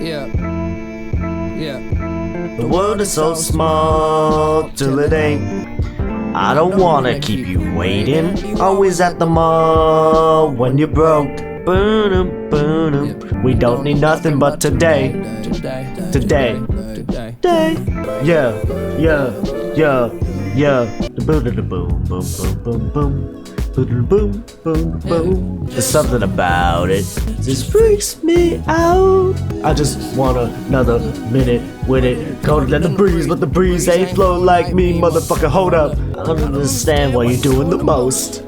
Yeah. The world is so small till it ain't. I don't wanna keep you waiting. Always at the mall when you're broke. Boom, boom. We don't need nothing but today. Today. Yeah. The boom, boom, boom, boom, boom. Boom, boom, boom, boom. There's something about it just freaks me out. I just want another minute with it. Colder than the breeze, but the breeze ain't flow like me, motherfucker. Hold up. I don't understand why you're doing the most.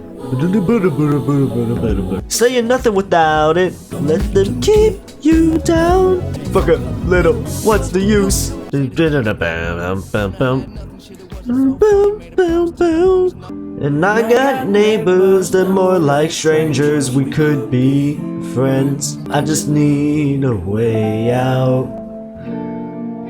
Saying nothing without it. Let them keep you down. Fuck a little, what's the use? And I got neighbors that more like strangers. We could be friends. I just need a way out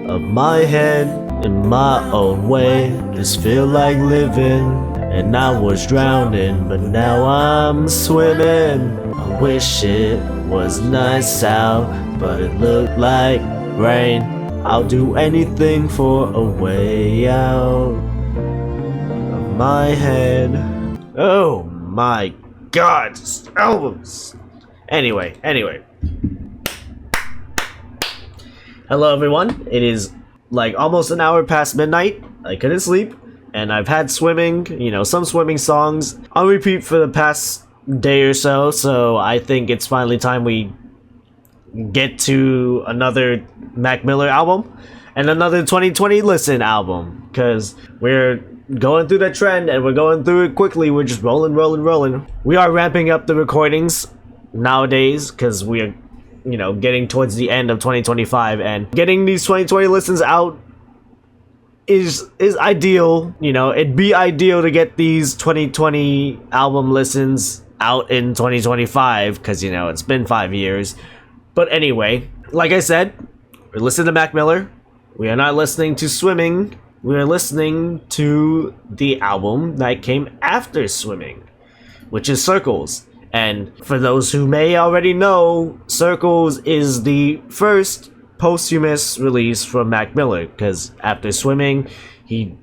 of my head in my own way. Just feel like living. And I was drowning, but now I'm swimming. I wish it was nice out, but it looked like rain. I'll do anything for a way out of my head. Oh my god, this albums. Anyway. Hello everyone. It is like almost an hour past midnight. I couldn't sleep, and I've had swimming, some swimming songs on repeat for the past day or so, so I think it's finally time we get to another MacMiller album and another 2020 Listen album, because we're going through the trend and we're going through it quickly. We're just rolling. We are ramping up the recordings nowadays because we are, getting towards the end of 2025, and getting these 2020 listens out is ideal. It'd be ideal to get these 2020 album listens out in 2025 because it's been 5 years. But anyway, like I said, we're listening to MacMiller. We are not listening to Swimming. We are listening to the album that came after Swimming, which is Circles. And for those who may already know, Circles is the first posthumous release from MacMiller, because after Swimming, he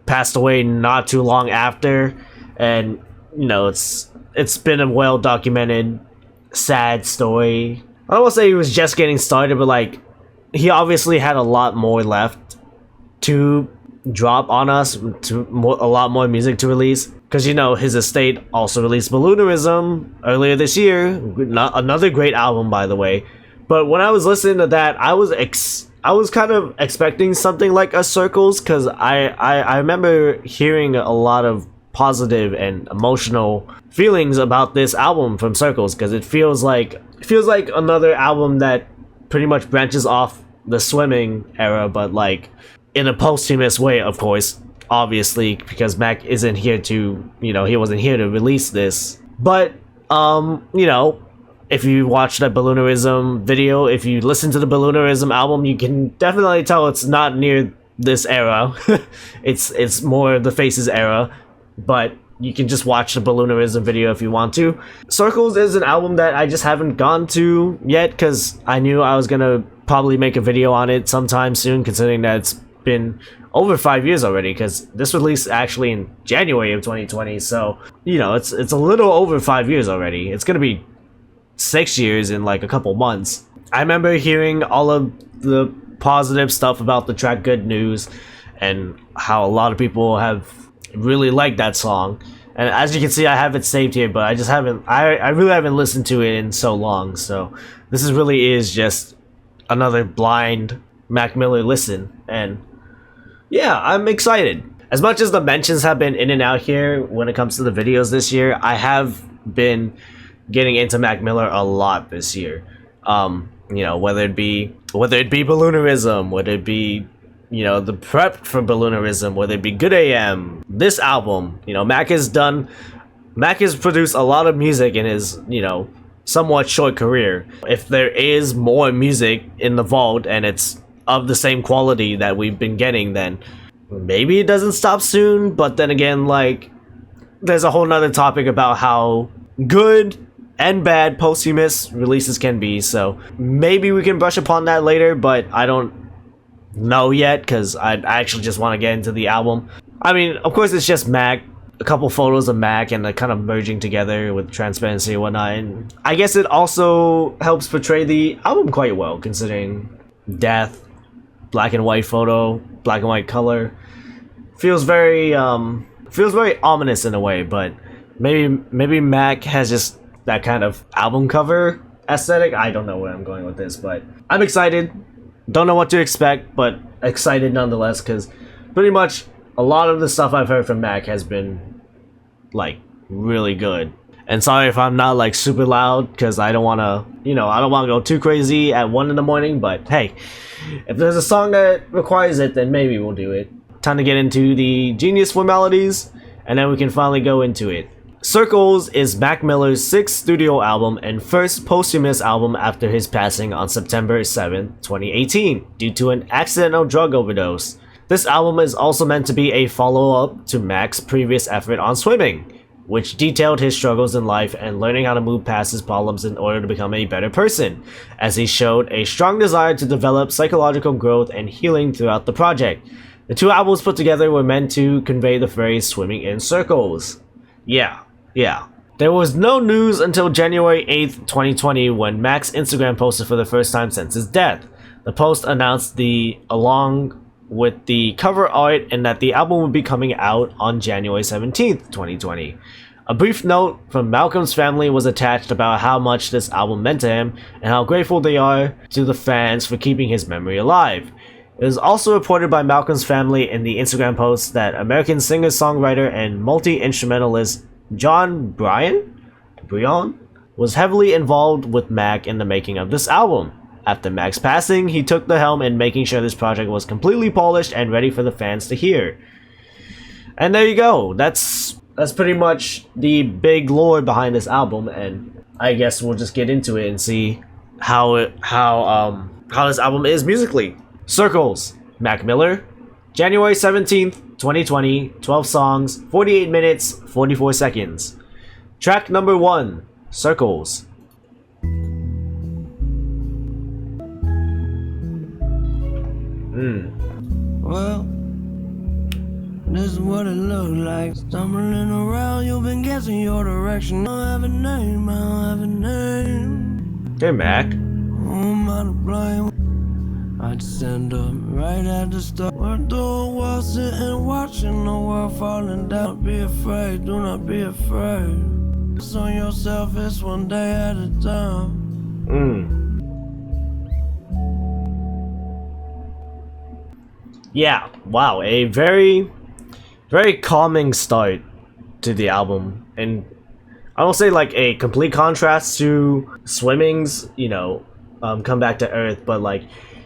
passed away not too long after. And, it's been a well-documented, sad story. I don't want to say he was just getting started, but he obviously had a lot more left to drop on us, a lot more music to release. Because his estate also released Balloonerism earlier this year, another great album, by the way. But when I was listening to that, I was kind of expecting something like a Circles, because I remember hearing a lot of positive and emotional feelings about this album from Circles, because it feels like another album that pretty much branches off the Swimming era, but in a posthumous way, of course, obviously, because Mac isn't here to, he wasn't here to release this. But if you watch that Balloonerism video, if you listen to the Balloonerism album, you can definitely tell it's not near this era. it's more the Faces era, but you can just watch the Balloonerism video if you want to. Circles is an album that I just haven't gone to yet, because I knew I was gonna probably make a video on it sometime soon, considering that it's been over 5 years already, because this released actually in January of 2020, so it's a little over 5 years already. It's gonna be 6 years in a couple months. I remember hearing all of the positive stuff about the track Good News, and how a lot of people have really liked that song. And as you can see, I have it saved here, but I really haven't listened to it in so long, so this really is just another blind MacMiller listen. And yeah, I'm excited. As much as the mentions have been in and out here when it comes to the videos this year, I have been getting into MacMiller a lot this year. Whether it be Balloonerism, whether it be the prep for Balloonerism, whether it be Good AM, this album. Mac has produced a lot of music in his somewhat short career. If there is more music in the vault and it's of the same quality that we've been getting, then maybe it doesn't stop soon. But then again, there's a whole nother topic about how good and bad posthumous releases can be, so maybe we can brush upon that later, but I don't know yet because I actually just want to get into the album. I mean, of course it's just Mac, a couple photos of Mac and kind of merging together with transparency and whatnot, and I guess it also helps portray the album quite well considering death, black and white photo, black and white color. Feels very ominous in a way, but maybe Mac has just that kind of album cover aesthetic. I don't know where I'm going with this, but I'm excited. Don't know what to expect, but excited nonetheless, because pretty much a lot of the stuff I've heard from Mac has been like really good. And sorry if I'm not like super loud, because I don't want to, I don't want to go too crazy at 1 in the morning, but hey, if there's a song that requires it, then maybe we'll do it. Time to get into the genius formalities, and then we can finally go into it. Circles is MacMiller's 6th studio album and first posthumous album after his passing on September 7, 2018, due to an accidental drug overdose. This album is also meant to be a follow-up to Mac's previous effort on Swimming, which detailed his struggles in life and learning how to move past his problems in order to become a better person, as he showed a strong desire to develop psychological growth and healing throughout the project. The two albums put together were meant to convey the phrase swimming in circles. Yeah. There was no news until January 8th, 2020 when Mac's Instagram posted for the first time since his death. The post announced along with the cover art and that the album would be coming out on January 17th, 2020. A brief note from Malcolm's family was attached about how much this album meant to him and how grateful they are to the fans for keeping his memory alive. It was also reported by Malcolm's family in the Instagram post that American singer-songwriter and multi-instrumentalist John Brion was heavily involved with Mac in the making of this album. After Mac's passing, he took the helm in making sure this project was completely polished and ready for the fans to hear. And there you go. That's pretty much the big lore behind this album, and I guess we'll just get into it and see how this album is musically. Circles, MacMiller, January 17th, 2020, 12 songs, 48 minutes, 44 seconds. Track number 1, Circles. Well, this is what it looks like. Stumbling around, you've been guessing your direction. I don't have a name, I don't have a name. Hey, Mac. Who am I to blame? I just end up right at the start. We're doing well, sitting, watching the world falling down. Don't be afraid, do not be afraid. It's on yourself, it's one day at a time. Yeah, wow, a very, very calming start to the album. And I won't say like a complete contrast to Swimming's, Come Back to Earth, but like,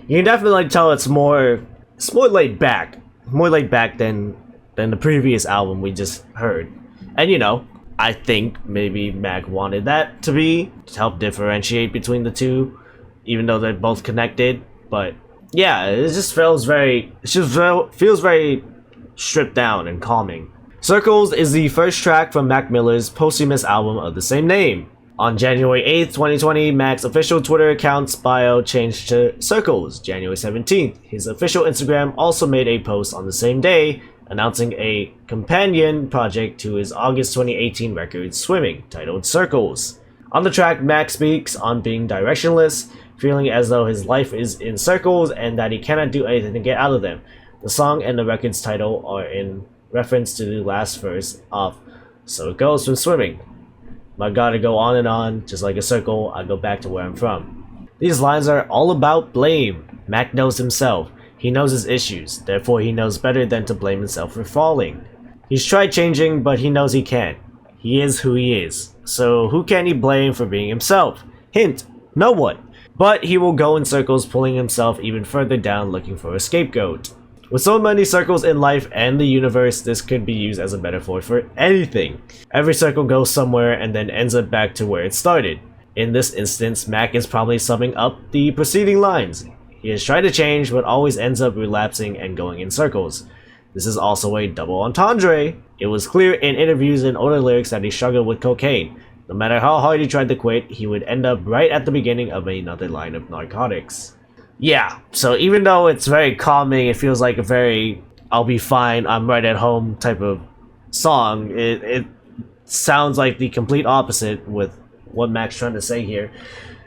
you can definitely tell it's more laid back. More laid back than the previous album we just heard. And I think maybe Mac wanted that to help differentiate between the two, even though they're both connected. But yeah, it just feels very stripped down and calming. Circles is the first track from MacMiller's posthumous album of the same name. On January 8th, 2020, Mac's official Twitter account's bio changed to Circles, January 17th. His official Instagram also made a post on the same day, announcing a companion project to his August 2018 record, Swimming, titled Circles. On the track, Mac speaks on being directionless, feeling as though his life is in circles and that he cannot do anything to get out of them. The song and the record's title are in reference to the last verse of So It Goes from Swimming. I gotta go on and on, just like a circle, I go back to where I'm from. These lines are all about blame. Mac knows himself. He knows his issues, therefore he knows better than to blame himself for falling. He's tried changing, but he knows he can't. He is who he is. So who can he blame for being himself? Hint, no one. But he will go in circles, pulling himself even further down, looking for a scapegoat. With so many circles in life and the universe, this could be used as a metaphor for anything. Every circle goes somewhere and then ends up back to where it started. In this instance, Mac is probably summing up the preceding lines. He has tried to change, but always ends up relapsing and going in circles. This is also a double entendre. It was clear in interviews and older lyrics that he struggled with cocaine. No matter how hard he tried to quit, he would end up right at the beginning of another line of narcotics. Yeah, so even though it's very calming, it feels like a very I'll be fine, I'm right at home type of song. It sounds like the complete opposite with what Mac's trying to say here.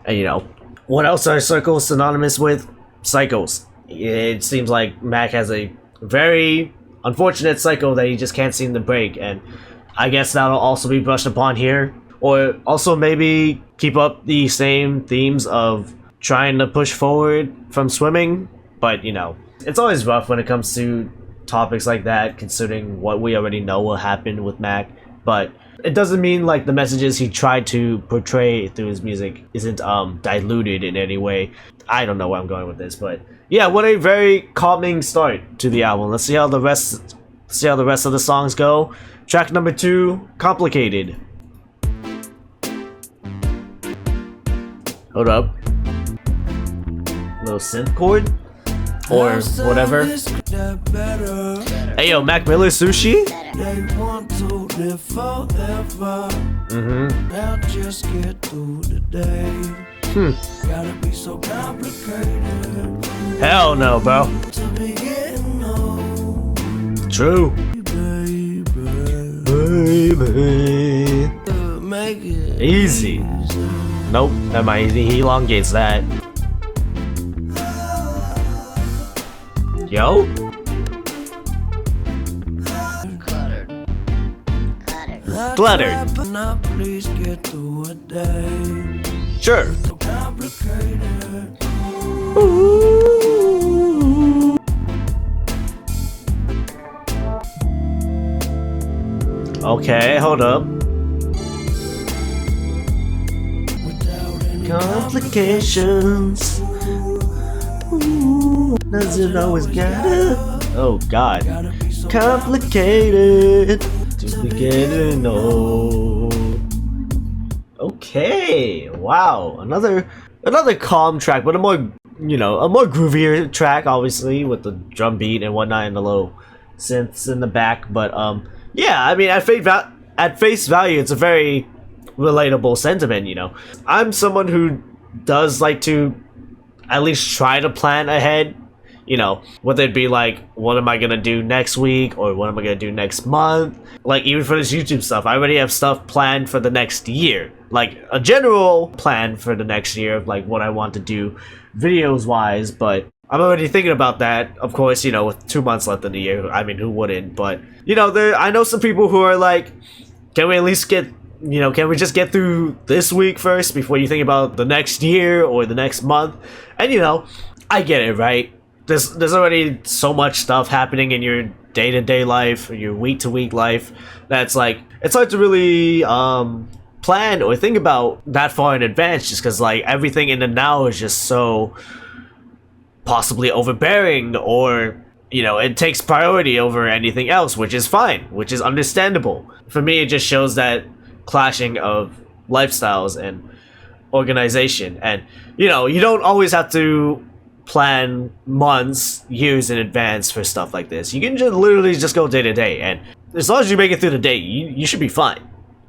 And you know, what else are circles synonymous with? Cycles. It seems like Mac has a very unfortunate cycle that he just can't seem to break, and I guess that'll also be brushed upon here. Or also maybe keep up the same themes of trying to push forward from swimming, but you know, it's always rough when it comes to topics like that, considering what we already know will happen with Mac. But it doesn't mean like the messages he tried to portray through his music isn't diluted in any way. I don't know where I'm going with this, but yeah, what a very calming start to the album. Let's see how the rest of the songs go. Track number 2, Complicated. Hold up. Little synth chord? Or whatever. Hey yo, MacMiller Sushi? They want to live forever. Now just get through the day. Gotta be so complicated. Hell no, bro. To be getting old. True. Baby. Make it Easy. Nope, never mind. He elongates that. Yo? Cluttered. Now please get through a day. Sure. So complicated. Ooh. Okay, hold up. Without any Complications. Ooh, does it always gotta? Oh God. gotta be so Complicated to be getting old. Okay, wow, another calm track, but a more groovier track, obviously, with the drum beat and whatnot and the little synths in the back. But yeah, I mean, at face value, it's a very relatable sentiment. You know, I'm someone who does like to at least try to plan ahead. You know, whether it be like, what am I gonna do next week, or what am I gonna do next month? Like, even for this YouTube stuff, I already have stuff planned for the next year. Like, a general plan for the next year of like what I want to do videos wise, but I'm already thinking about that, of course, you know, with 2 months left in the year. I mean, who wouldn't? But, you know, I know some people who are like, can we at least can we just get through this week first before you think about the next year or the next month? And, you know, I get it, right? There's already so much stuff happening in your day-to-day life, or your week-to-week life, that's like, it's hard to really plan or think about that far in advance, just because like everything in the now is just so possibly overbearing, or you know, it takes priority over anything else, which is fine, which is understandable. For me, it just shows that clashing of lifestyles and organization. And you know, you don't always have to plan months, years in advance for stuff like this. You can just literally just go day to day, and as long as you make it through the day, you should be fine.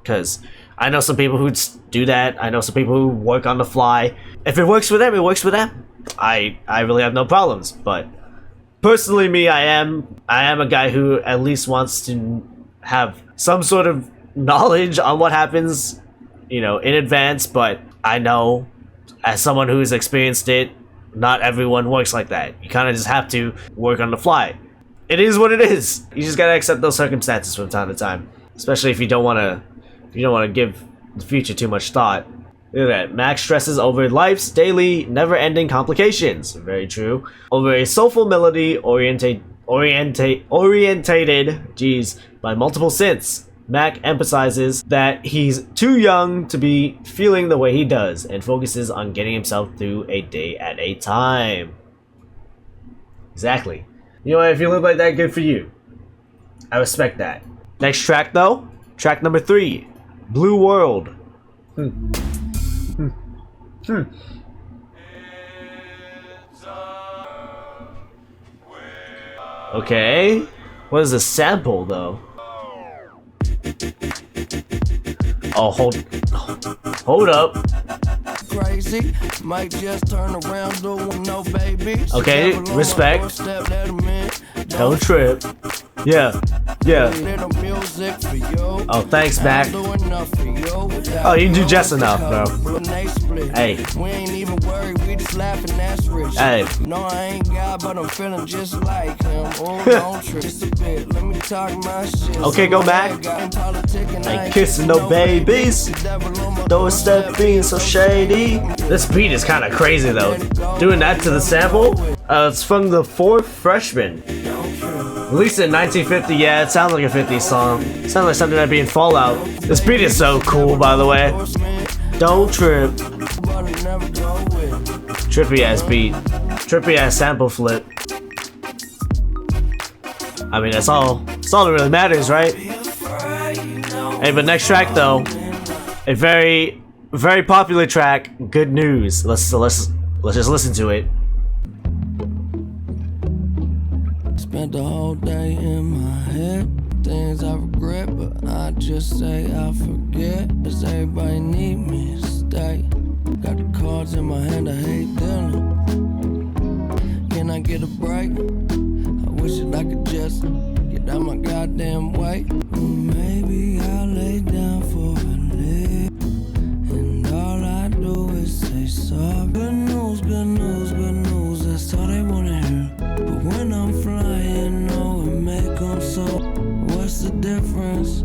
Because I know some people who do that. I know some people who work on the fly. If it works for them, it works for them. I really have no problems. But personally, me, I am a guy who at least wants to have some sort of knowledge on what happens, you know, in advance. But I know, as someone who's experienced it, not everyone works like that. You kind of just have to work on the fly. It is what it is. You just gotta accept those circumstances from time to time, especially if you don't want to give the future too much thought. Look at that. Max stresses over life's daily, never-ending complications. Very true. Over a soulful melody orientated, geez, by multiple synths. Mac emphasizes that he's too young to be feeling the way he does, and focuses on getting himself through a day at a time. Exactly. You know what, if you live like that, good for you. I respect that. Next track though, track number 3, Blue World. Okay, what is a sample though? Oh, hold Hold up. Crazy, might just turn around doing no baby. Okay, respect. Don't trip. Yeah, yeah. Oh, thanks, Mac. Oh, you do just enough, bro. Hey. Hey. No, I ain't God, but I'm feeling just like him. Oh, don't trip. Just a bit. Let me talk my shit. Okay, go Mac. Ain't kissing no babies. Don't step being so shady. This beat is kind of crazy though. Doing that to the sample. It's from the Fourth Freshman. Released in 1950. Yeah, it sounds like a 50s song. Sounds like something that'd be in Fallout. This beat is so cool, by the way. Don't trip. Trippy ass beat. Trippy ass sample flip. I mean, that's all that really matters, right? Hey, but next track though, a very, very popular track. Good News. Let's just listen to it. Spent the whole day in my head. Things I regret, but I just say I forget. Does everybody need me to stay? Got the cards in my hand, I hate dealing. Can I get a break? I wish that I could just get out my goddamn way. Maybe I'll lay down for a lick, and all I do is say sorry. Good news, good news, good news, that's all they wanna hear. But when I'm flying, no, it make them so. What's the difference?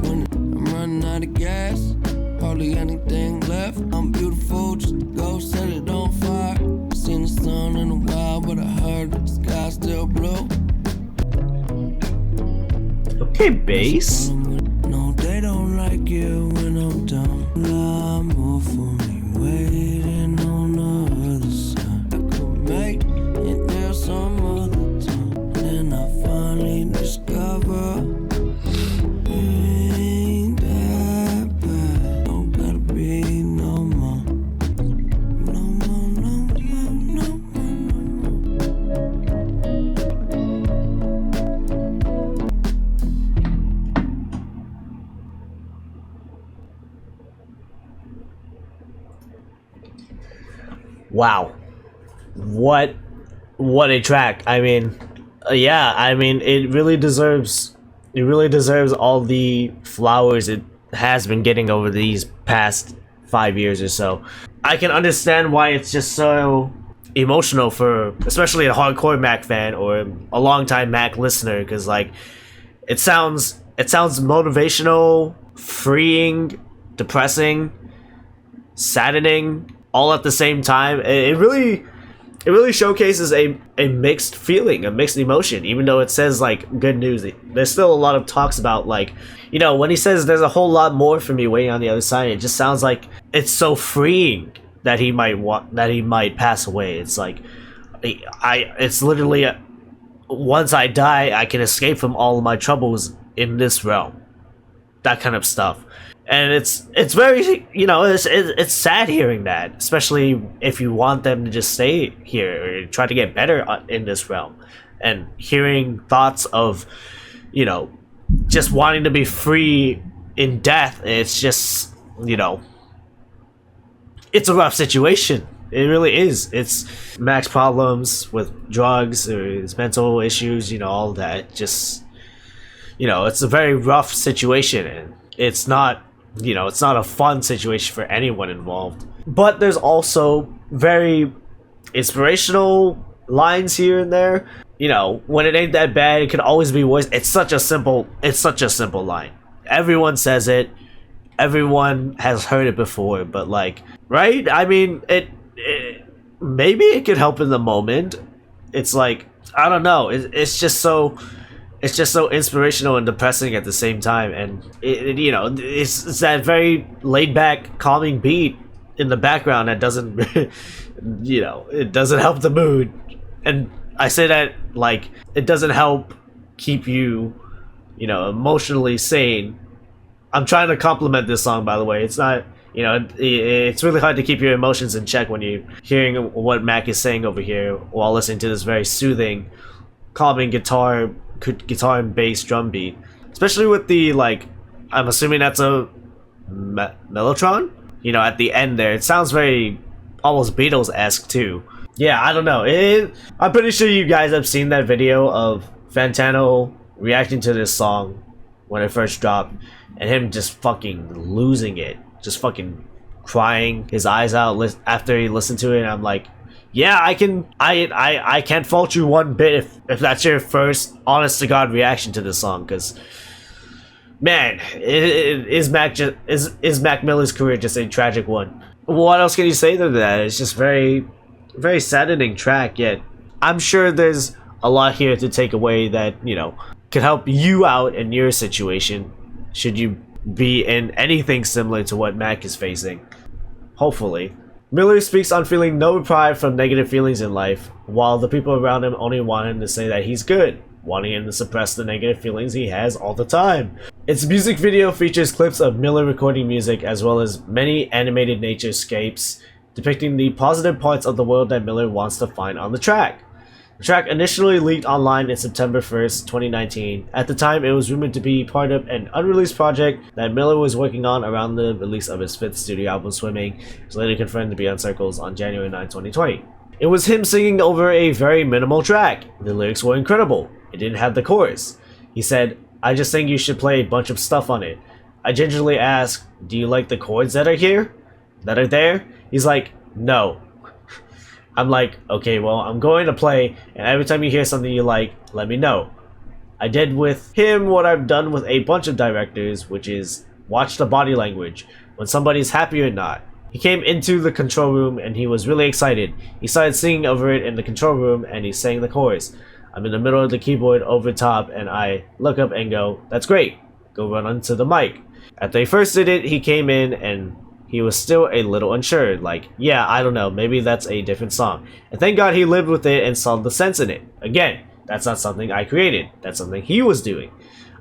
When I'm running out of gas, hardly anything left. I'm beautiful, just go set it on fire. Seen the sun in a while, but I heard the sky still blue. Okay, bass. No, they don't like it when I'm done. I'm more for me, waiting on the other side. I could make it there some other time. Then I finally discover it ain't that bad. Don't gotta be no more. No more, no more, no more, Wow. What a track. I mean, yeah, I mean, it really deserves all the flowers it has been getting over these past 5 years or so. I can understand why it's just so emotional for especially a hardcore Mac fan or a longtime Mac listener, because like it sounds motivational, freeing, depressing, saddening, all at the same time. It really showcases a mixed feeling, a mixed emotion. Even though it says like good news, there's still a lot of talks about, like, you know, when he says there's a whole lot more for me waiting on the other side, it just sounds like it's so freeing that he might pass away. It's like it's literally once I die, I can escape from all of my troubles in this realm. That kind of stuff. And it's very, you know, it's sad hearing that, especially if you want them to just stay here or try to get better in this realm. And hearing thoughts of, you know, just wanting to be free in death, it's just, you know, it's a rough situation. It really is. It's Mac's problems with drugs or his mental issues, you know, all that. Just, you know, it's a very rough situation, and it's not, you know, it's not a fun situation for anyone involved. But there's also very inspirational lines here and there. You know, when it ain't that bad, it could always be worse. It's such a simple line. Everyone says it. Everyone has heard it before, but like, right? I mean, it maybe it could help in the moment. It's like, I don't know. It's just so inspirational and depressing at the same time, and you know, it's that very laid back, calming beat in the background that doesn't, you know, it doesn't help the mood. And I say that like it doesn't help keep you, you know, emotionally sane. I'm trying to compliment this song, by the way. It's not, you know, it's really hard to keep your emotions in check when you're hearing what Mac is saying over here while listening to this very soothing, calming guitar and bass drum beat. Especially with the, like, I'm assuming that's a Mellotron? You know, at the end there. It sounds very almost Beatles-esque too. Yeah, I don't know. I'm pretty sure you guys have seen that video of Fantano reacting to this song when it first dropped, and him just fucking losing it. Just fucking crying his eyes out after he listened to it, and I'm like, yeah, I can't fault you one bit if that's your first honest to God reaction to this song, because man, is Mac Miller's career just a tragic one? What else can you say to that? It's just very saddening track, yet I'm sure there's a lot here to take away that, you know, could help you out in your situation should you be in anything similar to what Mac is facing. Hopefully. Miller speaks on feeling no pride from negative feelings in life, while the people around him only want him to say that he's good, wanting him to suppress the negative feelings he has all the time. Its music video features clips of Miller recording music as well as many animated naturescapes depicting the positive parts of the world that Miller wants to find on the track. The track initially leaked online in September 1st, 2019. At the time, it was rumored to be part of an unreleased project that Miller was working on around the release of his fifth studio album, Swimming. It was later confirmed to be on Circles on January 9, 2020. It was him singing over a very minimal track. The lyrics were incredible. It didn't have the chorus. He said, "I just think you should play a bunch of stuff on it." I gingerly asked, "Do you like the chords that are here? That are there?" He's like, "No." I'm like, okay, well, I'm going to play, and every time you hear something you like, let me know. I did with him what I've done with a bunch of directors, which is watch the body language, when somebody's happy or not. He came into the control room and he was really excited. He started singing over it in the control room and he sang the chorus. I'm in the middle of the keyboard over top and I look up and go, "That's great, go run onto the mic." After he first did it, he came in and he was still a little unsure, like, yeah, I don't know, maybe that's a different song. And thank God he lived with it and saw the sense in it. Again, that's not something I created, that's something he was doing.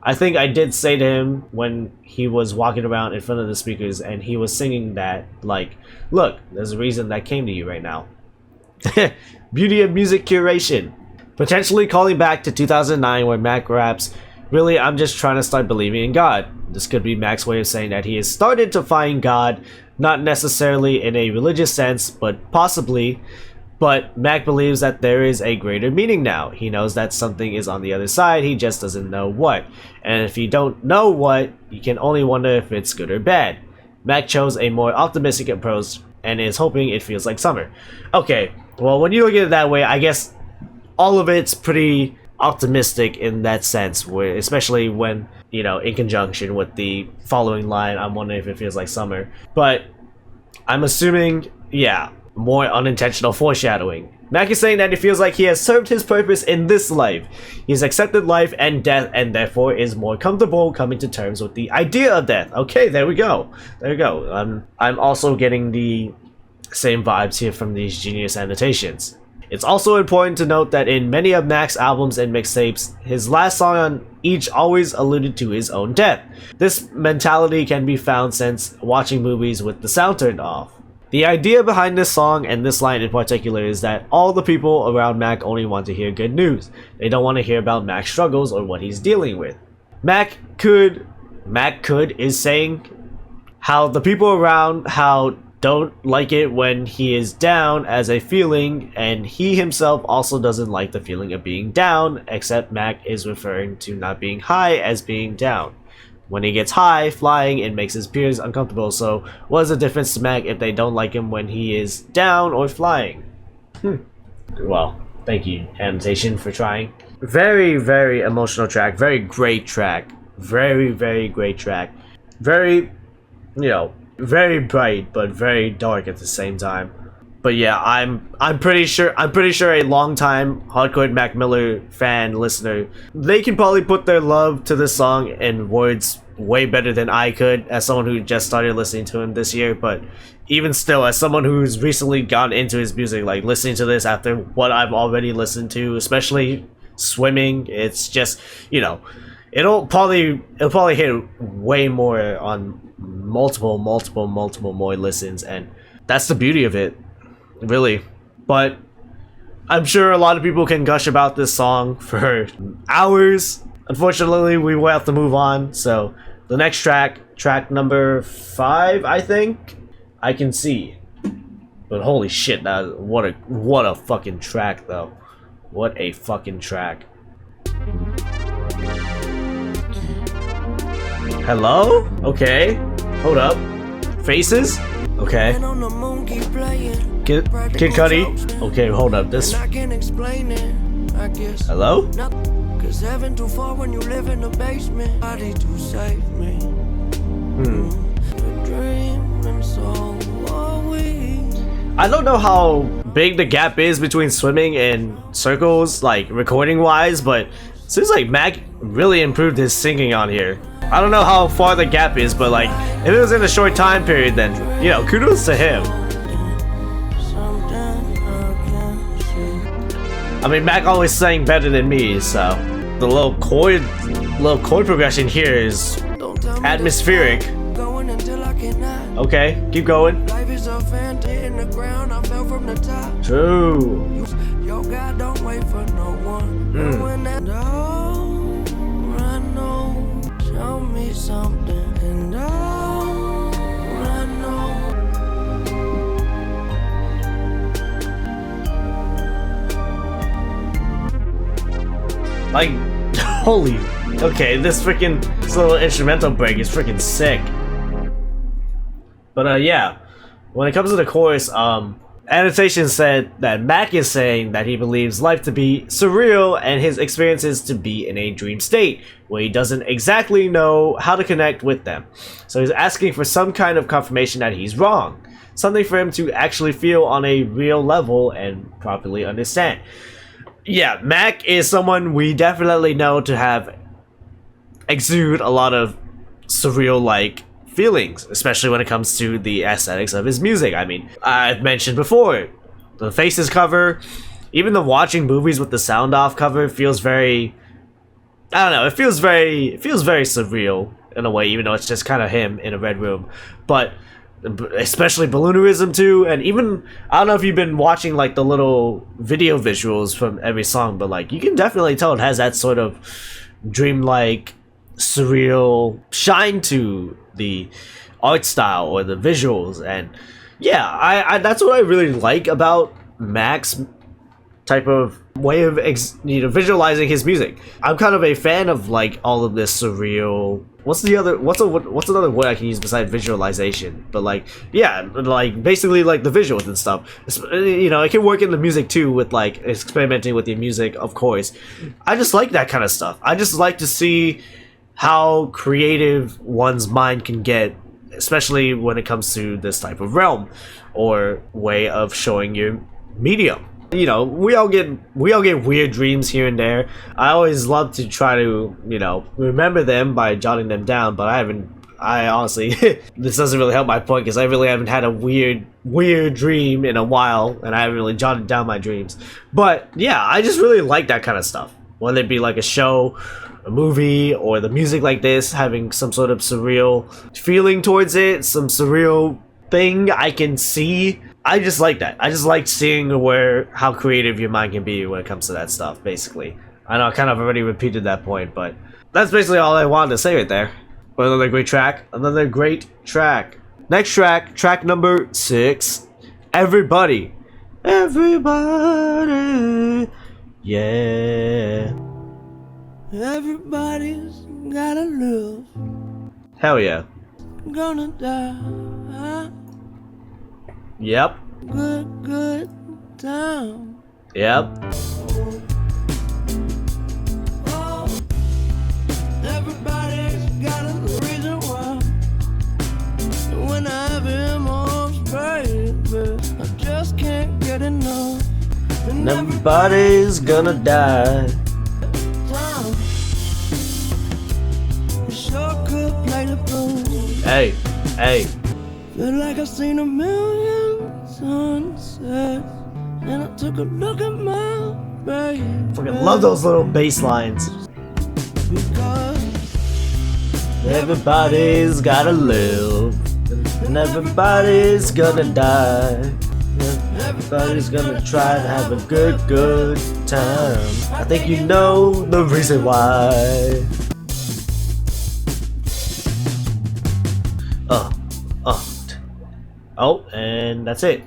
I think I did say to him when he was walking around in front of the speakers and he was singing that, like, look, there's a reason that came to you right now. Beauty of music curation. Potentially calling back to 2009 where Mac raps, "Really, I'm just trying to start believing in God." This could be Mac's way of saying that he has started to find God, not necessarily in a religious sense, but possibly. But Mac believes that there is a greater meaning now. He knows that something is on the other side, he just doesn't know what. And if you don't know what, you can only wonder if it's good or bad. Mac chose a more optimistic approach and is hoping it feels like summer. Okay, well, when you look at it that way, I guess all of it's pretty optimistic in that sense, where especially when, you know, in conjunction with the following line, "I'm wondering if it feels like summer." But I'm assuming, yeah, more unintentional foreshadowing. Mac is saying that he feels like he has served his purpose in this life. He has accepted life and death and therefore is more comfortable coming to terms with the idea of death. Okay, there we go. There we go. I'm also getting the same vibes here from these genius annotations. It's also important to note that in many of Mac's albums and mixtapes, his last song on each always alluded to his own death. This mentality can be found since watching movies with the sound turned off. The idea behind this song and this line in particular is that all the people around Mac only want to hear good news. They don't want to hear about Mac's struggles or what he's dealing with. Mac could is saying how the people around don't like it when he is down as a feeling, and he himself also doesn't like the feeling of being down, except Mac is referring to not being high as being down. When he gets high, flying, it makes his peers uncomfortable, so what is the difference to Mac if they don't like him when he is down or flying? Well, thank you, annotation, for trying. Very, very emotional track, very great track. Very, very great track. Very, you know, very bright but very dark at the same time. But yeah, I'm pretty sure a long-time hardcore Mac Miller fan listener, they can probably put their love to this song in words way better than I could as someone who just started listening to him this year. But even still, as someone who's recently gotten into his music, like listening to this after what I've already listened to, especially Swimming, it's just, you know, it'll probably hit way more on multiple more listens, and that's the beauty of it, really. But I'm sure a lot of people can gush about this song for hours. Unfortunately, we will have to move on, so The next track, track number 5, I think, I Can See. But holy shit, what a fucking track though. What a fucking track. Hello? Okay. Hold up. Faces? Okay. Kid Cudi? Okay, hold up. This. Hello? Cause heaven too far when you live in the basement. Body to save me. I don't know how big the gap is between swimming and circles, like recording wise, but it seems like Mac really improved his singing on here. I don't know how far the gap is, but like if it was in a short time period, then you know, kudos to him. I mean, Mac always sang better than me, so the little chord progression here is atmospheric. Okay, keep going. True. Yo, God, don't wait for no one. Show me something, and I know. Like, holy. Okay, this little instrumental break is freaking sick. But yeah, when it comes to the chorus, annotation said that Mac is saying that he believes life to be surreal and his experiences to be in a dream state where he doesn't exactly know how to connect with them. So he's asking for some kind of confirmation that he's wrong, something for him to actually feel on a real level and properly understand. Yeah, Mac is someone we definitely know to have exude a lot of surreal-like feelings, especially when it comes to the aesthetics of his music. I mean, I've mentioned before, the Faces cover, even the watching movies with the sound off cover feels very, I don't know, it feels very surreal in a way, even though it's just kind of him in a red room. But especially Balloonerism too, and even, I don't know if you've been watching like the little video visuals from every song, but like you can definitely tell it has that sort of dreamlike, surreal shine to the art style or the visuals. And yeah, I that's what I really like about Mac's type of way of visualizing his music. I'm kind of a fan of like all of this surreal, what's another word I can use besides visualization, but like, yeah, like basically like the visuals and stuff. You know, it can work in the music too, with like experimenting with your music, of course. I just like that kind of stuff. I just like to see how creative one's mind can get, especially when it comes to this type of realm or way of showing your medium. You know, we all get weird dreams here and there. I always love to try to, you know, remember them by jotting them down, but I honestly this doesn't really help my point, because I really haven't had a weird dream in a while, and I haven't really jotted down my dreams. But yeah, I just really like that kind of stuff, whether it be like a show, a movie, or the music like this, having some sort of surreal feeling towards it, some surreal thing I can see. I just like that. I just like seeing how creative your mind can be when it comes to that stuff, basically. I know I kind of already repeated that point, but that's basically all I wanted to say right there. But another great track. Another great track. Next track, track number 6. Everybody. Everybody. Yeah. Everybody's gotta live. Hell yeah. Gonna die. Yep. Good time. Yep. Oh, everybody's got a reason why. When I have him on, baby, I just can't get enough. And everybody's gonna die. Sure could play the blues. Hey. Feel like I've seen a million sunsets, and I took a look at my baby. Fucking love those little bass lines. Because everybody's gotta live, and everybody's gonna die. Everybody's gonna try to have a good time. I think you know the reason why. Oh, and that's it.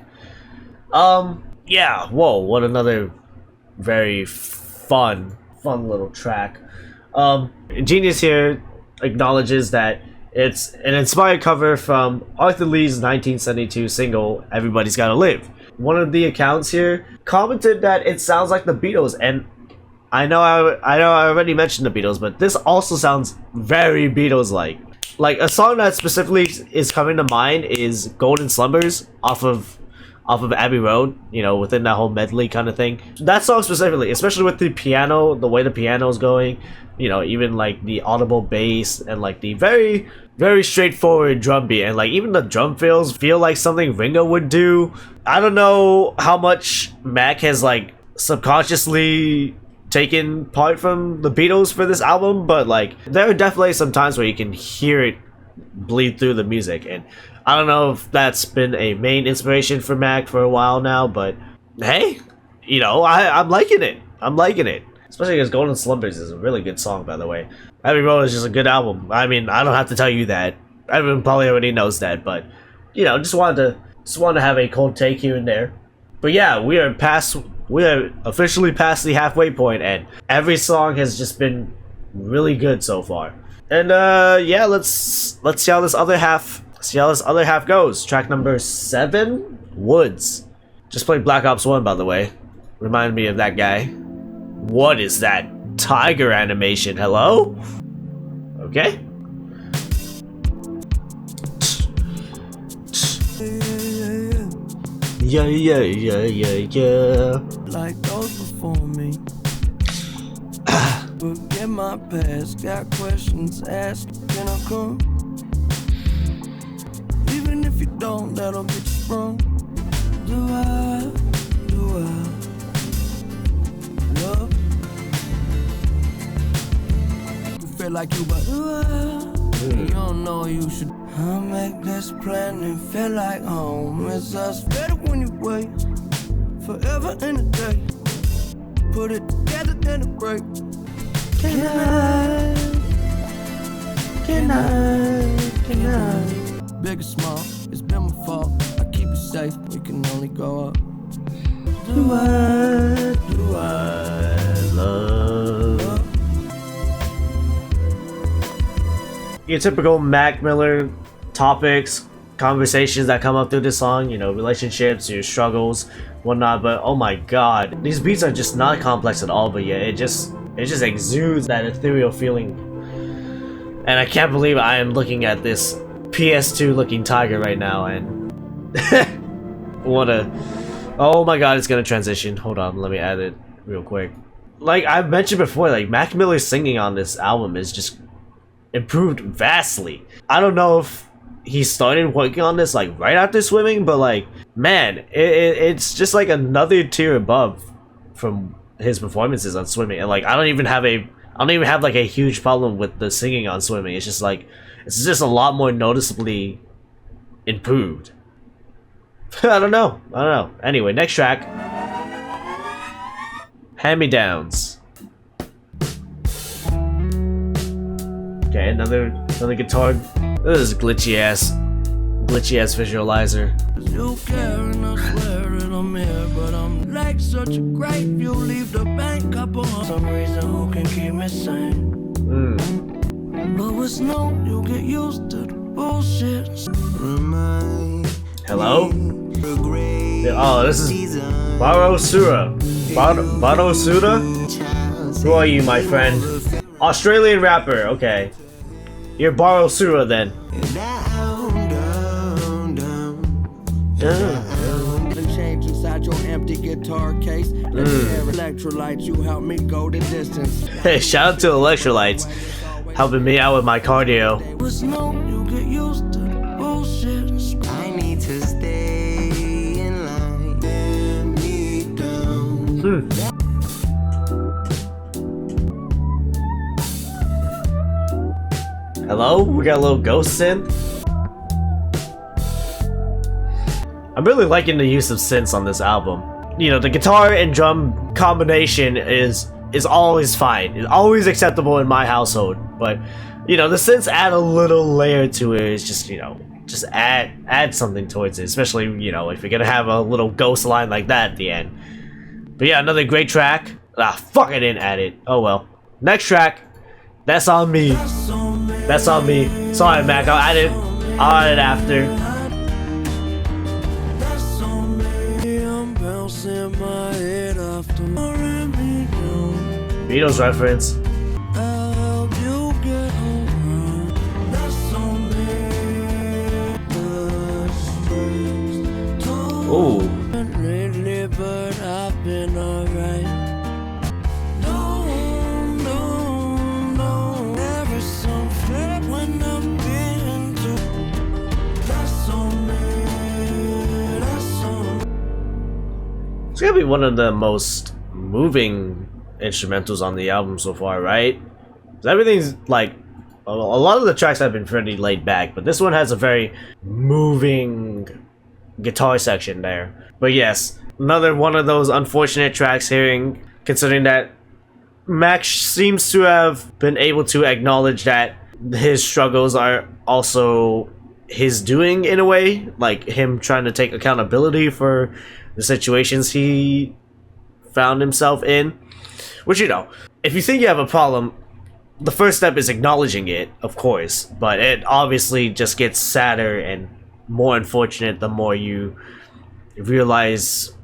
Yeah, whoa, what another very fun little track. Genius here acknowledges that it's an inspired cover from Arthur Lee's 1972 single Everybody's Gotta Live. One of the accounts here commented that it sounds like the Beatles, and I know I already mentioned the Beatles, but this also sounds very Beatles-like. Like, a song that specifically is coming to mind is Golden Slumbers off of Abbey Road, you know, within that whole medley kind of thing. That song specifically, especially with the piano, the way the piano is going, you know, even like the audible bass and like the very, very straightforward drum beat, and like even the drum fills feel like something Ringo would do. I don't know how much Mac has like subconsciously taken part from the Beatles for this album, but like there are definitely some times where you can hear it bleed through the music, and I don't know if that's been a main inspiration for Mac for a while now, but hey, you know, I'm liking it. I'm liking it. Especially because Golden Slumbers is a really good song, by the way. Abbey Road is just a good album. I mean, I don't have to tell you that. Everyone probably already knows that, but you know, just wanted to have a cold take here and there. But yeah, we are officially past the halfway point, and every song has just been really good so far. And yeah, let's see how this other half goes. Track number 7, Woods. Just played Black Ops 1, by the way. Reminded me of that guy. What is that tiger animation? Hello? Okay. Yeah. Like those before me. Forget my past, got questions asked. Can I come? Even if you don't, that'll get you sprung. Do I love? You feel like you, but you don't know you should. I'll make this plan and feel like home. It's us better when you wait forever in a day. Put it together, then a break. Can I? Big or small, it's been my fault. I keep you safe, we can only go up. Do I love? Your typical MacMiller topics, conversations that come up through this song, you know, relationships, your struggles, whatnot, but oh my god, these beats are just not complex at all, but yeah, it just exudes that ethereal feeling. And I can't believe I am looking at this PS2 looking tiger right now, and oh my god, it's gonna transition. Hold on, let me add it real quick. Like I've mentioned before, like Mac Miller's singing on this album is just improved vastly. I don't know if he started working on this like right after Swimming, but like man, it's just like another tier above from his performances on Swimming. And like I don't even have like a huge problem with the singing on Swimming. It's just a lot more noticeably improved. I don't know. Anyway, next track. Hand-Me-Downs. Okay, another guitar. This is glitchy ass visualizer. You care and I swear it on me, but I'm like such a grave. You leave the bank up on some reason who can keep me sane. But with snow, you get used to the bullshit. Hello? Oh, this is Barosura. Barosura? Who are you, my friend? Australian rapper, okay. You're Barosura then. Change inside your empty guitar case. Electrolytes, you help me go the distance. Hey, shout out to Electrolytes, helping me out with my cardio. With snow, you get used to the bullshit. I need to stay in line. Hand me down. Hello? We got a little ghost synth? I'm really liking the use of synths on this album. You know, the guitar and drum combination is always fine. It's always acceptable in my household. But, you know, the synths add a little layer to it. It's just, you know, just add something towards it, especially, you know, if you're gonna have a little ghost line like that at the end. But yeah, another great track. Ah, fuck, I didn't add it. Oh well. Next track. That's on me. That's on me. Sorry, Mac. I'll add it after. Beatles reference. Ooh. But I've been alright. No, never something when I've been to. That's on me, that's on me. It's gonna be one of the most moving instrumentals on the album so far, right? Everything's like a lot of the tracks have been pretty laid back, but this one has a very moving guitar section there. But yes, another one of those unfortunate tracks hearing, considering that Max seems to have been able to acknowledge that his struggles are also his doing in a way, like him trying to take accountability for the situations he found himself in. Which, you know, if you think you have a problem, the first step is acknowledging it, of course, but it obviously just gets sadder and more unfortunate the more you realize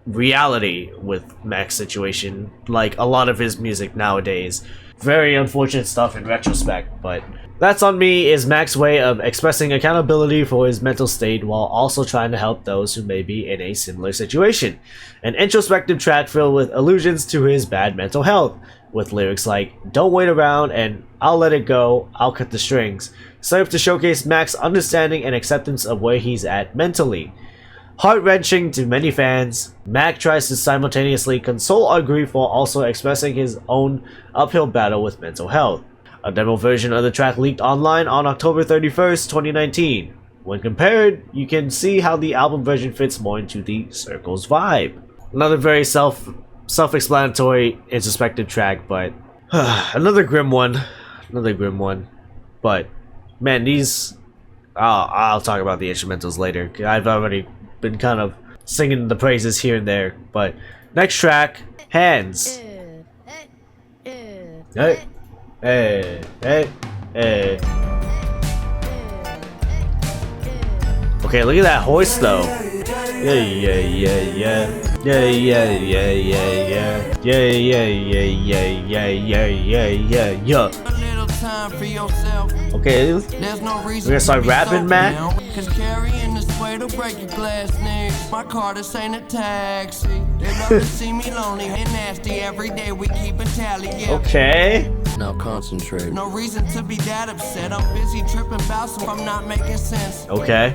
reality with Mac's situation, like a lot of his music nowadays. Very unfortunate stuff in retrospect, but That's on Me is Mac's way of expressing accountability for his mental state while also trying to help those who may be in a similar situation. An introspective track filled with allusions to his bad mental health, with lyrics like "Don't wait around" and "I'll let it go, I'll cut the strings," serve to showcase Mac's understanding and acceptance of where he's at mentally. Heart-wrenching to many fans, Mac tries to simultaneously console our grief while also expressing his own uphill battle with mental health. A demo version of the track leaked online on October 31st, 2019. When compared, you can see how the album version fits more into the Circles vibe. Another very self-explanatory, introspective track, but another grim one. But man, these I'll talk about the instrumentals later. I've already been kind of singing the praises here and there. But next track, Hands. Hey, hey, hey, hey. Okay, look at that horse though. Yeah, yeah, yeah, yeah. Yeah, yeah, yeah, yeah, yeah. Yeah, yeah, yeah, yeah, yeah, yeah, yeah, yeah, yeah. Okay, we're gonna start rapping, Matt. Cause carrying this way to break your glass, nigga. My car, this ain't a taxi. They love to see me lonely and nasty. Every day we keep a tally. Yeah. Okay. Now concentrate. No reason to be that upset. I'm busy tripping about some I'm not making sense. Okay.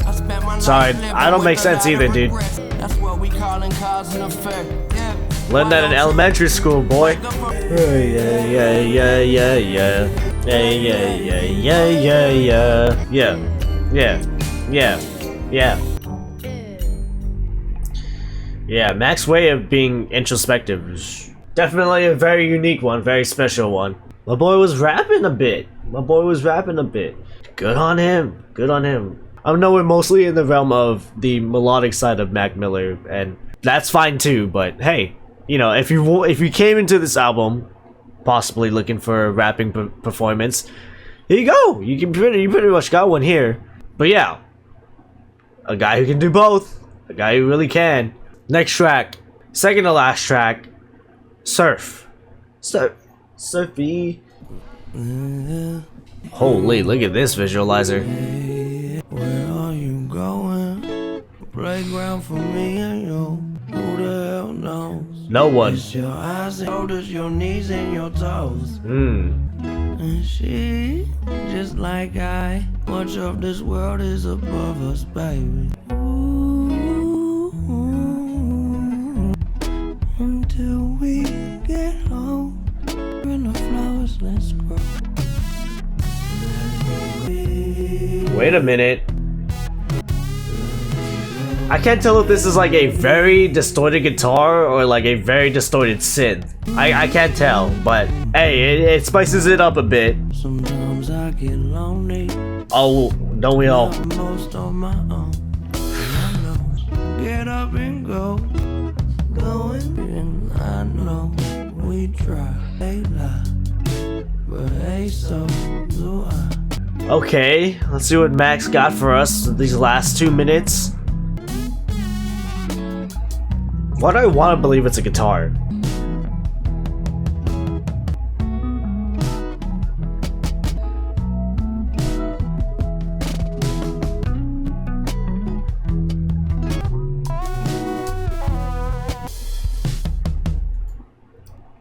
Sorry, I don't make sense either, dude. That's what we calling cause and effect. Yeah. Learned that in elementary school, boy. Yeah, yeah, yeah, yeah, yeah. Yeah, yeah, yeah, yeah, yeah, yeah. Yeah, yeah, yeah, yeah. Yeah, Mac's way of being introspective is definitely a very unique one, very special one. My boy was rapping a bit. Good on him. Good on him. I know we're mostly in the realm of the melodic side of MacMiller, and that's fine too, but hey, you know, if you came into this album possibly looking for a rapping performance, here you go. You pretty much got one here. But yeah, a guy who can do both, a guy who really can. Next track, second to last track, Surf. Surfy. Holy, look at this visualizer. Where are you going? Playground for me and you. Who the hell knows? No one. It's your eyes and shoulders, your knees and your toes. And she, just like I, much of this world is above us, baby. Ooh, until we get home, when the flowers let's grow. Wait a minute. I can't tell if this is like a very distorted guitar or like a very distorted synth. I can't tell, but hey, it spices it up a bit. Sometimes Sometimes I get lonely. Oh, don't we all? Most on my own. I know. Get up and go. Going in, I know. We try, they lie. But hey, so do I. Okay, let's see what Max got for us these last 2 minutes. Why do I want to believe it's a guitar?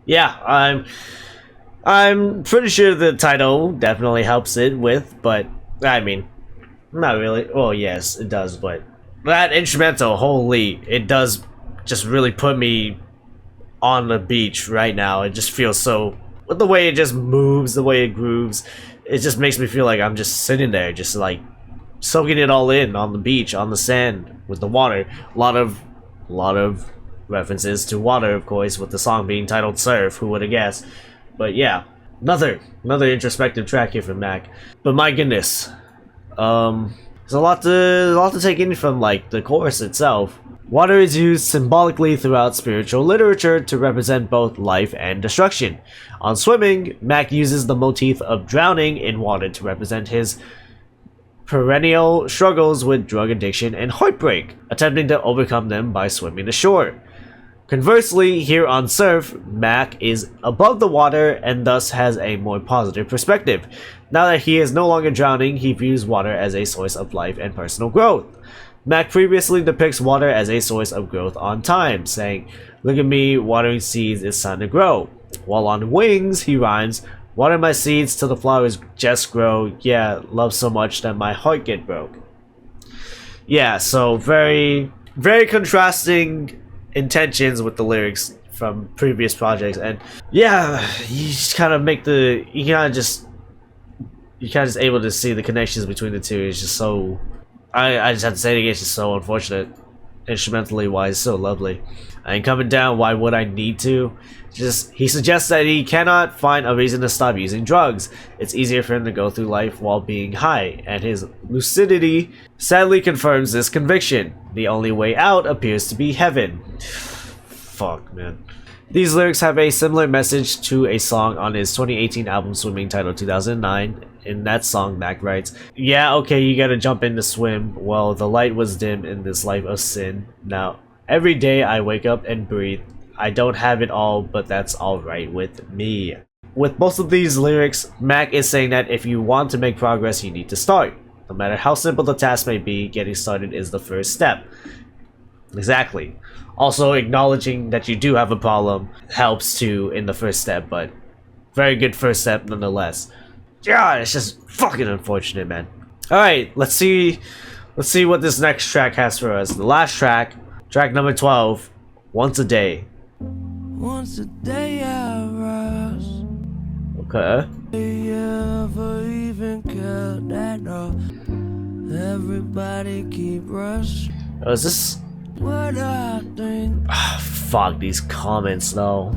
Yeah, I'm pretty sure the title definitely helps it with, but I mean, not really. Well, yes, it does, but that instrumental, holy, it does just really put me on the beach right now. It just feels so, with the way it just moves, the way it grooves, it just makes me feel like I'm just sitting there, just like soaking it all in on the beach, on the sand, with the water. A lot of references to water, of course, with the song being titled Surf, who would have guessed. But yeah, another introspective track here from Mac. But my goodness, there's a lot to take in from like the chorus itself. Water is used symbolically throughout spiritual literature to represent both life and destruction. On swimming, Mac uses the motif of drowning in water to represent his perennial struggles with drug addiction and heartbreak, attempting to overcome them by swimming ashore. Conversely, here on Surf, Mac is above the water and thus has a more positive perspective. Now that he is no longer drowning, he views water as a source of life and personal growth. Mac previously depicts water as a source of growth on time, saying, "Look at me watering seeds, it's time to grow." While on Wings, he rhymes, "Water my seeds till the flowers just grow, yeah, love so much that my heart get broke." Yeah, so very contrasting intentions with the lyrics from previous projects, and yeah, you just kind of make the you kind of just able to see the connections between the two. It's just so I just have to say it again, it's just so unfortunate. Instrumentally wise, so lovely. And coming down, why would I need to? Just he suggests that he cannot find a reason to stop using drugs. It's easier for him to go through life while being high, and his lucidity sadly confirms this conviction. The only way out appears to be heaven. Fuck, man. These lyrics have a similar message to a song on his 2018 album Swimming, titled 2009. In that song, Mac writes, "Yeah, okay, you gotta jump in to swim. Well, the light was dim in this life of sin. Now, every day I wake up and breathe. I don't have it all, but that's alright with me." With most of these lyrics, Mac is saying that if you want to make progress, you need to start. No matter how simple the task may be, getting started is the first step. Exactly. Also, acknowledging that you do have a problem helps too in the first step, but very good first step nonetheless. Yeah, it's just fucking unfortunate, man. Alright, let's see what this next track has for us. The last track number 12, Once a Day. Once a day I rise. Okay. Do you ever even care that everybody keep rushing? Oh, is this? What I think. Fuck these comments though.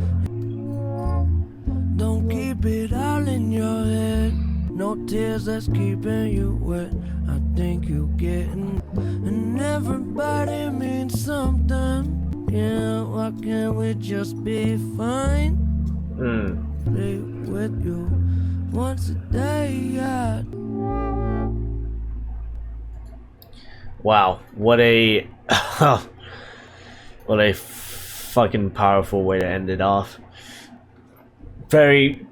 Don't keep it all in your head. No tears that's keeping you wet. I think you getting. And everybody means something. Yeah, why can't we just be fine? Play with you once a day. Wow, what a what a fucking powerful way to end it off. Very,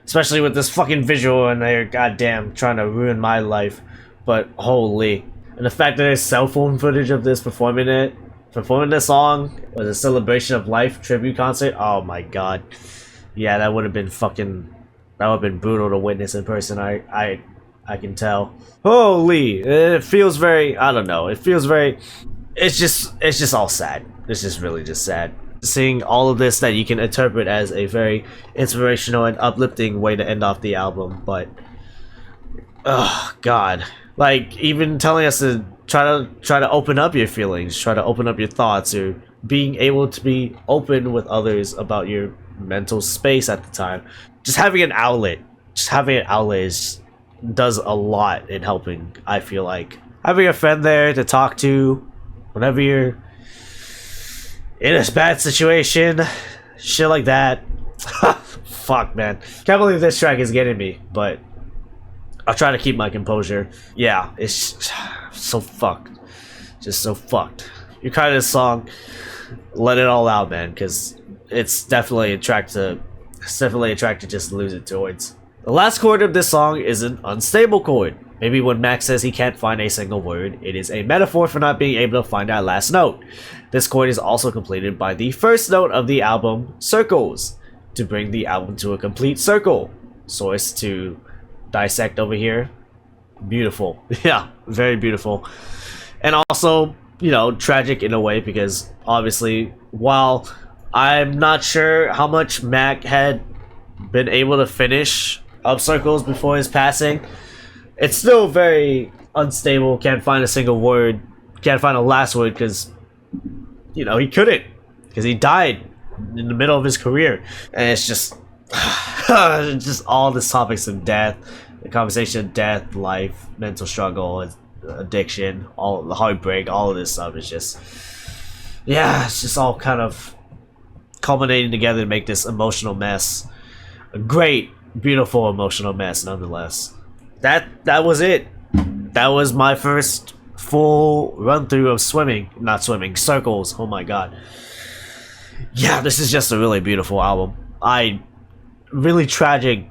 especially with this fucking visual and they're goddamn trying to ruin my life. But holy, and the fact that there's cell phone footage of this performing the song was a celebration of life tribute concert. Oh my god, yeah, that would have been brutal to witness in person. I can tell. Holy, it feels very, I don't know, it feels very, it's just all sad. It's just really just sad. Seeing all of this that you can interpret as a very inspirational and uplifting way to end off the album, but oh god, like even telling us to try to open up your feelings, try to open up your thoughts, or being able to be open with others about your mental space at the time, just having an outlet just having an outlet does a lot in helping. I feel like having a friend there to talk to whenever you're in a bad situation, shit like that. Fuck, man, can't believe this track is getting me, but I'll try to keep my composure. Yeah, it's so fucked, just so fucked. You're kind of this song, let it all out, man, because it's definitely a track to just lose it towards. The last chord of this song is an unstable chord. Maybe when Mac says he can't find a single word, it is a metaphor for not being able to find that last note. This chord is also completed by the first note of the album, Circles, to bring the album to a complete circle. Source to dissect over here. Beautiful. Yeah, very beautiful. And also, you know, tragic in a way, because obviously, while I'm not sure how much Mac had been able to finish of Circles before his passing, it's still very unstable. Can't find a single word, can't find a last word, because, you know, he couldn't, because he died in the middle of his career. And it's just just all these topics of death, the conversation of death, life, mental struggle, addiction, all the heartbreak, all of this stuff is just, yeah, it's just all kind of culminating together to make this emotional mess. A great, beautiful emotional mess nonetheless. That was it. That was my first full run through of Circles. Oh my god. Yeah, this is just a really beautiful album. Really tragic,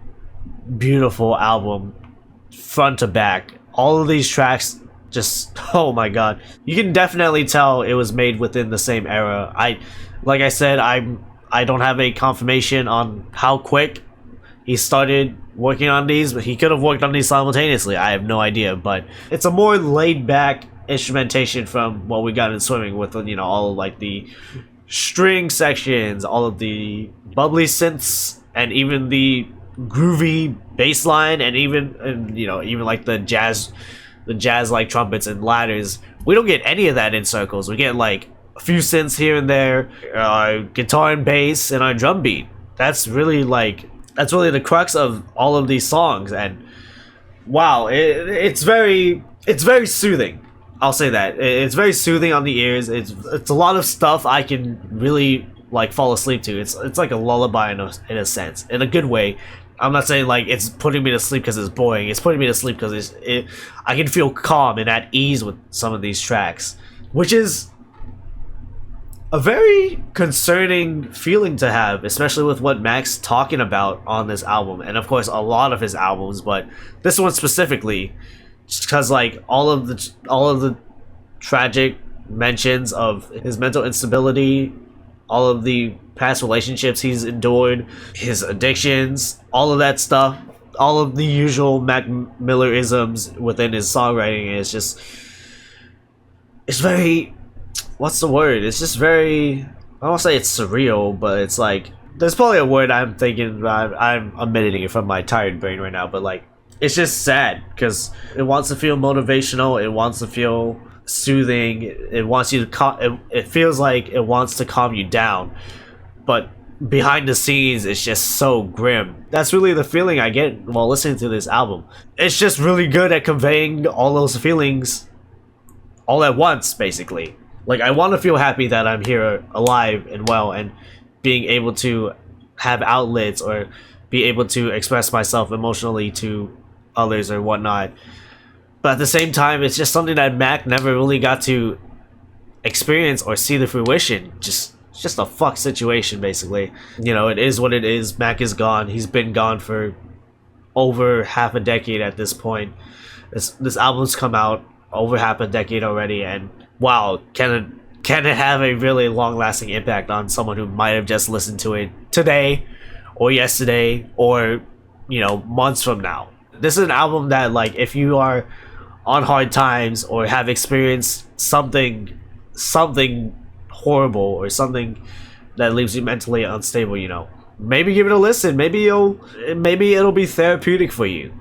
beautiful album, front to back. All of these tracks, just, oh my god. You can definitely tell it was made within the same era. Like I said, I don't have a confirmation on how quick he started working on these, but he could have worked on these simultaneously. I have no idea, but it's a more laid back instrumentation from what we got in Swimming, with, you know, all of, like, the string sections, all of the bubbly synths, and even the groovy bass line, and even you know, even like the jazz like trumpets and ladders. We don't get any of that in Circles. We get like a few synths here and there, guitar and bass, and our drum beat. That's really the crux of all of these songs. And wow, it's very soothing. I'll say that it's very soothing on the ears. It's a lot of stuff I can really like fall asleep to. It's like a lullaby in a sense, in a good way. I'm not saying like it's putting me to sleep because it's boring. It's putting me to sleep because I can feel calm and at ease with some of these tracks, which is a very concerning feeling to have, especially with what Mac's talking about on this album, and of course a lot of his albums, but this one specifically, just because like all of the tragic mentions of his mental instability, all of the past relationships he's endured, his addictions, all of that stuff, all of the usual MacMiller isms within his songwriting is just, it's very, what's the word? It's just very, I won't say it's surreal, but it's like, there's probably a word I'm thinking, I'm omitting it from my tired brain right now, but like, it's just sad, because it wants to feel motivational, it wants to feel soothing, it wants you to it feels like it wants to calm you down, but behind the scenes it's just so grim. That's really the feeling I get while listening to this album. It's just really good at conveying all those feelings all at once, basically. Like, I want to feel happy that I'm here alive and well and being able to have outlets or be able to express myself emotionally to others or whatnot. But at the same time, it's just something that Mac never really got to experience or see the fruition. It's just a fuck situation, basically. You know, it is what it is. Mac is gone. He's been gone for over half a decade at this point. This album's come out over half a decade already, and wow, can it have a really long-lasting impact on someone who might have just listened to it today or yesterday or, you know, months from now. This is an album that, like, if you are on hard times or have experienced something horrible or something that leaves you mentally unstable, you know, maybe give it a listen. Maybe it'll be therapeutic for you.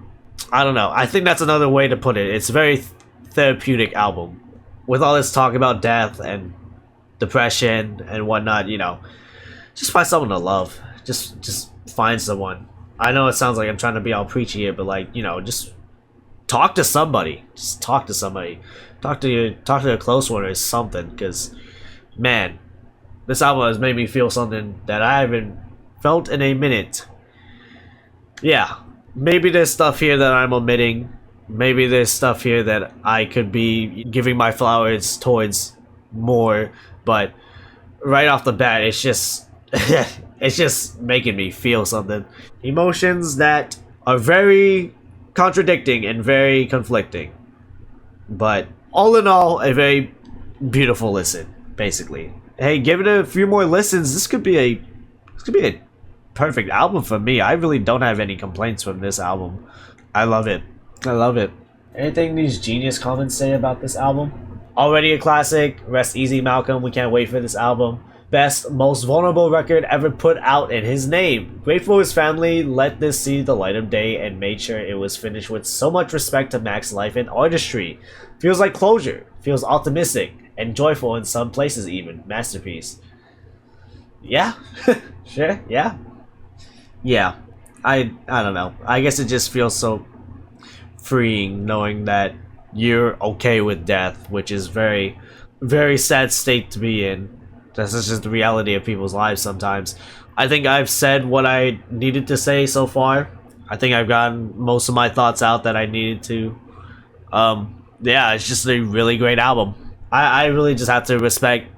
I don't know. I think that's another way to put it. It's a very therapeutic album. With all this talk about death and depression and whatnot, you know, just find someone to love. Just find someone. I know it sounds like I'm trying to be all preachy here, but like, you know, just talk to somebody. Just talk to somebody. Talk to a close one or something, because man, this album has made me feel something that I haven't felt in a minute. Yeah, maybe there's stuff here that I'm omitting. Maybe there's stuff here that I could be giving my flowers towards more, but right off the bat, it's just it's just making me feel something. Emotions that are very contradicting and very conflicting, but all in all, a very beautiful listen. Basically, hey, give it a few more listens. This could be a perfect album for me. I really don't have any complaints from this album. I love it. I love it. Anything these genius comments say about this album? Already a classic. Rest easy, Malcolm. We can't wait for this album. Best, most vulnerable record ever put out in his name. Grateful his family let this see the light of day and made sure it was finished with so much respect to Mac's life and artistry. Feels like closure. Feels optimistic and joyful in some places even. Masterpiece. Yeah. Sure. Yeah. Yeah. I don't know. I guess it just feels so freeing knowing that you're okay with death, which is very, very sad state to be in. This is just the reality of people's lives sometimes. I think I've said what I needed to say so far. I think I've gotten most of my thoughts out that I needed to. Yeah, it's just a really great album. I really just have to respect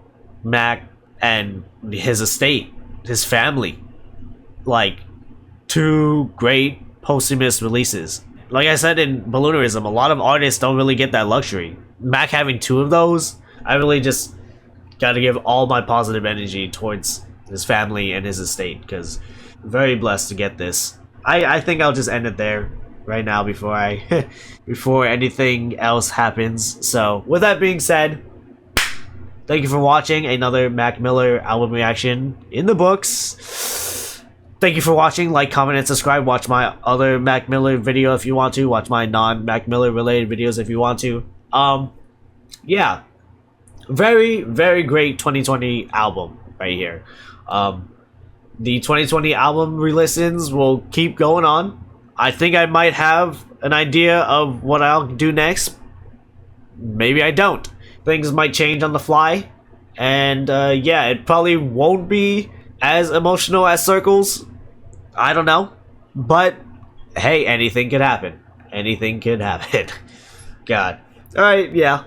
Mac and his estate, his family. Like, two great posthumous releases. Like I said in Balloonerism, a lot of artists don't really get that luxury. Mac having two of those, I really just gotta give all my positive energy towards his family and his estate, because very blessed to get this. I think I'll just end it there right now before I before anything else happens. So with that being said, thank you for watching another MacMiller album reaction in the books. Thank you for watching. Like, comment, and subscribe. Watch my other MacMiller video if you want to. Watch my non-MacMiller related videos if you want to. Yeah. Very, very great 2020 album right here. The 2020 album re-listens will keep going on. I think I might have an idea of what I'll do next. Maybe I don't. Things might change on the fly. And yeah, it probably won't be as emotional as Circles. I don't know. But hey, anything could happen. Anything could happen. God. Alright, yeah.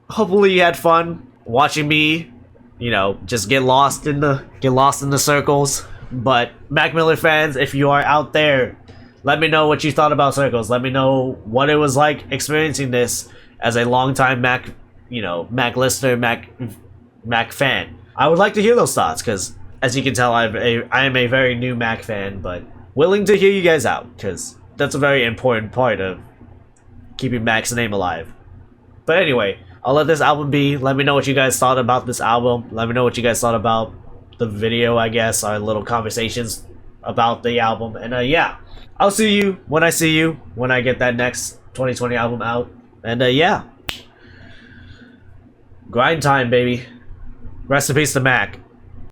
Hopefully you had fun watching me, you know, just get lost in the circles. But MacMiller fans, if you are out there, let me know what you thought about Circles. Let me know what it was like experiencing this as a longtime Mac listener, Mac fan. I would like to hear those thoughts, because as you can tell, I am a very new Mac fan, but willing to hear you guys out, because that's a very important part of keeping Mac's name alive. But anyway, I'll let this album be. Let me know what you guys thought about this album. Let me know what you guys thought about the video, I guess, our little conversations about the album. And yeah, I'll see you when I get that next 2020 album out. And yeah, grind time, baby. Rest in peace to Mac.